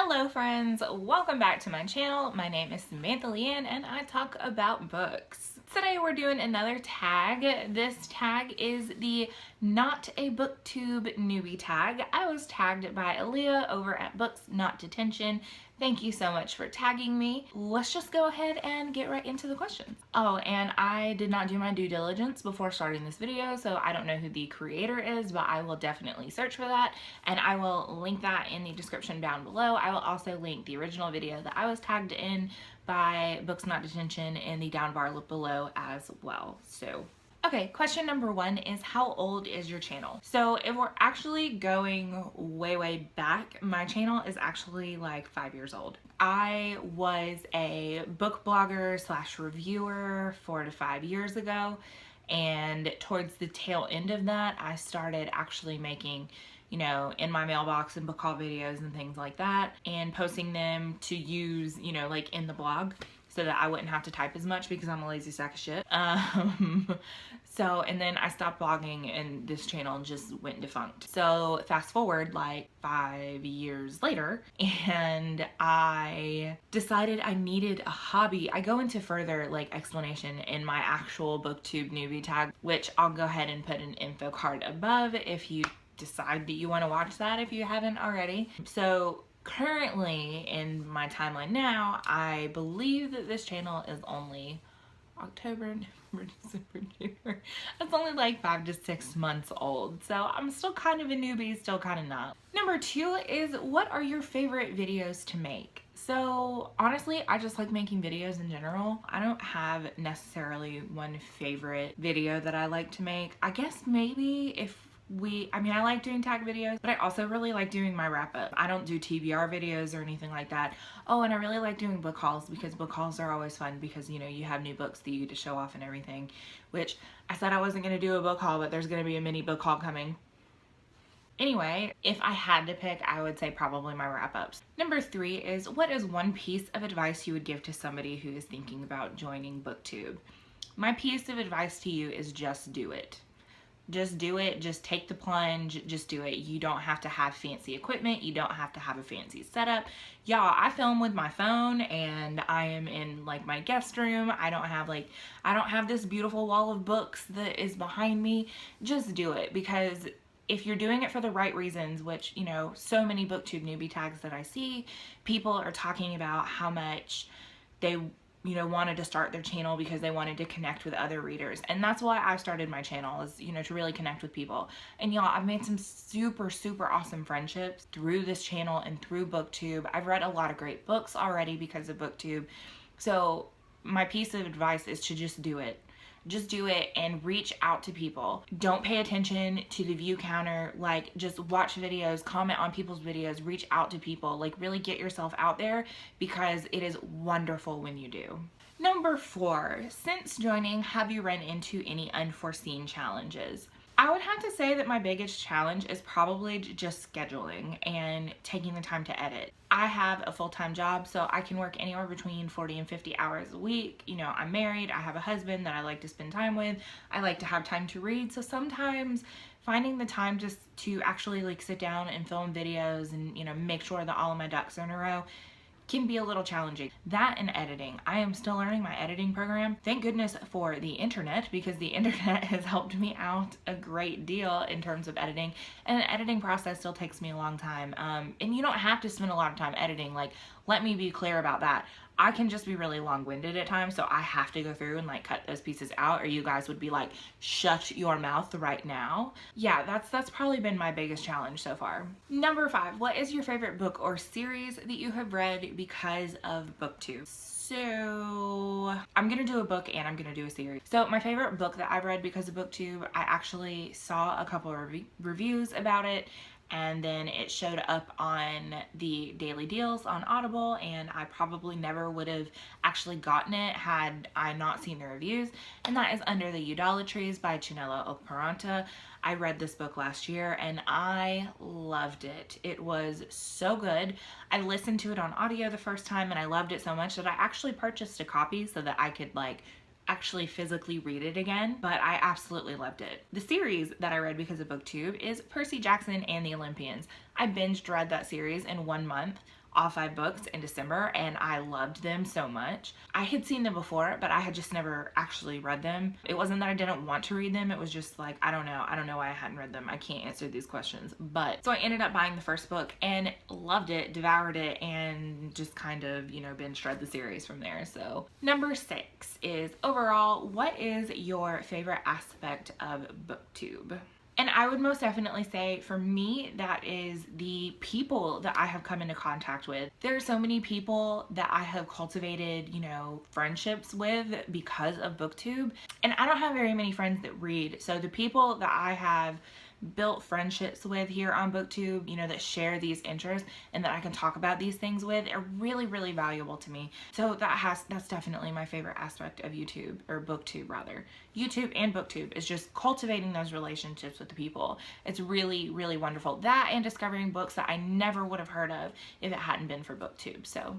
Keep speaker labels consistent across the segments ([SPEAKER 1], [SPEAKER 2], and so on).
[SPEAKER 1] Hello friends, welcome back to my channel. My name is Samantha Leighanne and I talk about books. Today we're doing another tag. This tag is the Not a Booktube Newbie tag. I was tagged by Aaliyah over at Books Not Detention. Thank you so much for tagging me. Let's just go ahead and get right into the questions. Oh, and I did not do my due diligence before starting this video, so I don't know who the creator is, but I will definitely search for that, and I will link that in the description down below. I will also link the original video that I was tagged in by Books Not Detention in the down bar below as well. So okay, question number one is, how old is your channel? So if we're actually going way back, my channel is actually like 5 years old. I was a book blogger slash reviewer 4 to 5 years ago, and towards the tail end of that I started actually making, you know, in my mailbox and book haul videos and things like that, and posting them to use, you know, like in the blog, so that I wouldn't have to type as much because I'm a lazy sack of shit. And then I stopped blogging and this channel just went defunct. So fast forward like 5 years later, and I decided I needed a hobby. I go into further like explanation in my actual booktube newbie tag, which I'll go ahead and put an info card above if you decide that you want to watch that if you haven't already. So currently in my timeline now, I believe that this channel is only October, November, December, January. It's only like 5 to 6 months old. So I'm still kind of a newbie, still kind of not. Number two is, what are your favorite videos to make? So honestly, I just like making videos in general. I don't have necessarily one favorite video that I like to make. I guess maybe if I like doing tag videos, but I also really like doing my wrap up. I don't do TBR videos or anything like that. Oh, and I really like doing book hauls because book hauls are always fun because, you know, you have new books that you get to show off and everything, which I said I wasn't going to do a book haul, but there's going to be a mini book haul coming. Anyway, if I had to pick, I would say probably my wrap-ups. Number three is, what is one piece of advice you would give to somebody who is thinking about joining BookTube? My piece of advice to you is just do it. Just do it. Just take the plunge. Just do it. You don't have to have fancy equipment. You don't have to have a fancy setup. Y'all, I film with my phone and I am in like my guest room. I don't have this beautiful wall of books that is behind me. Just do it, because if you're doing it for the right reasons, which, you know, so many booktube newbie tags that I see, people are talking about how much they, you know, wanted to start their channel because they wanted to connect with other readers. And that's why I started my channel, is, you know, to really connect with people. And y'all, I've made some super awesome friendships through this channel and through BookTube. I've read a lot of great books already because of BookTube. So my piece of advice is to just do it. Just do it and reach out to people. Don't pay attention to the view counter. Like, just watch videos, comment on people's videos, reach out to people. Like, really get yourself out there, because it is wonderful when you do. Number four, since joining, have you run into any unforeseen challenges? I would have to say that my biggest challenge is probably just scheduling and taking the time to edit. I have a full-time job, so I can work anywhere between 40 and 50 hours a week. You know, I'm married, I have a husband that I like to spend time with. I like to have time to read, so sometimes finding the time just to actually like sit down and film videos and, you know, make sure that all of my ducks are in a row can be a little challenging. That and editing. I am still learning my editing program. Thank goodness for the internet, because the internet has helped me out a great deal in terms of editing, and the editing process still takes me a long time. And you don't have to spend a lot of time editing. Like, let me be clear about that. I can just be really long-winded at times, so I have to go through and like cut those pieces out, or you guys would be like, shut your mouth right now. Yeah, that's probably been my biggest challenge so far. Number five, what is your favorite book or series that you have read because of BookTube? So I'm gonna do a book and I'm gonna do a series. So my favorite book that I've read because of BookTube, I actually saw a couple of reviews about it, and then it showed up on the daily deals on Audible, and I probably never would have actually gotten it had I not seen the reviews, and that is Under the Eudolatries by Chinelo Okparanta. I read this book last year and I loved it. It was so good. I listened to it on audio the first time and I loved it so much that I actually purchased a copy so that I could like actually physically read it again, but I absolutely loved it. The series that I read because of BookTube is Percy Jackson and the Olympians. I binged read that series in 1 month, all 5 books in December, and I loved them so much. I had seen them before, but I had just never actually read them. It wasn't that I didn't want to read them, it was just like, I don't know why I hadn't read them. I can't answer these questions. But so I ended up buying the first book and loved it, devoured it, and just kind of, you know, binge read the series from there. So number 6 is, overall, what is your favorite aspect of BookTube? And I would most definitely say, for me, that is the people that I have come into contact with. There are so many people that I have cultivated, you know, friendships with because of BookTube. And I don't have very many friends that read. So the people that I have built friendships with here on BookTube, you know, that share these interests and that I can talk about these things with, are really, really valuable to me. So that's definitely my favorite aspect of YouTube, or BookTube rather. YouTube and BookTube is just cultivating those relationships with the people. It's really, really wonderful. That and discovering books that I never would have heard of if it hadn't been for BookTube. So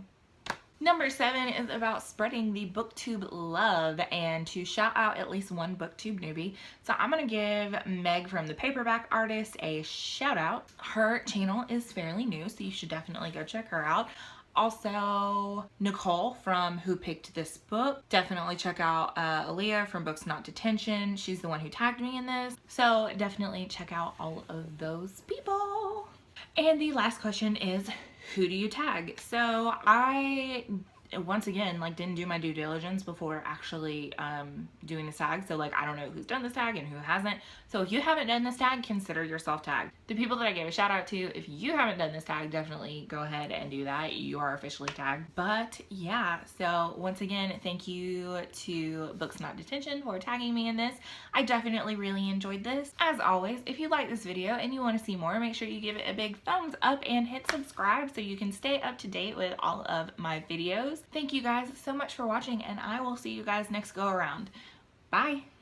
[SPEAKER 1] number 7 is about spreading the BookTube love and to shout out at least one BookTube newbie. So I'm going to give Meg from the Paperback Artist a shout out. Her channel is fairly new, so you should definitely go check her out. Also, Nicole from Who Picked This Book. Definitely check out Aaliyah from Books Not Detention. She's the one who tagged me in this. So definitely check out all of those people. And the last question is, who do you tag? So I, once again, like, didn't do my due diligence before actually doing this tag. So like, I don't know who's done this tag and who hasn't. So if you haven't done this tag, consider yourself tagged. The people that I gave a shout out to, if you haven't done this tag, definitely go ahead and do that. You are officially tagged. But yeah, so once again, thank you to Books Not Detention for tagging me in this. I definitely really enjoyed this. As always, if you like this video and you want to see more, make sure you give it a big thumbs up and hit subscribe so you can stay up to date with all of my videos. Thank you guys so much for watching, and I will see you guys next go around. Bye!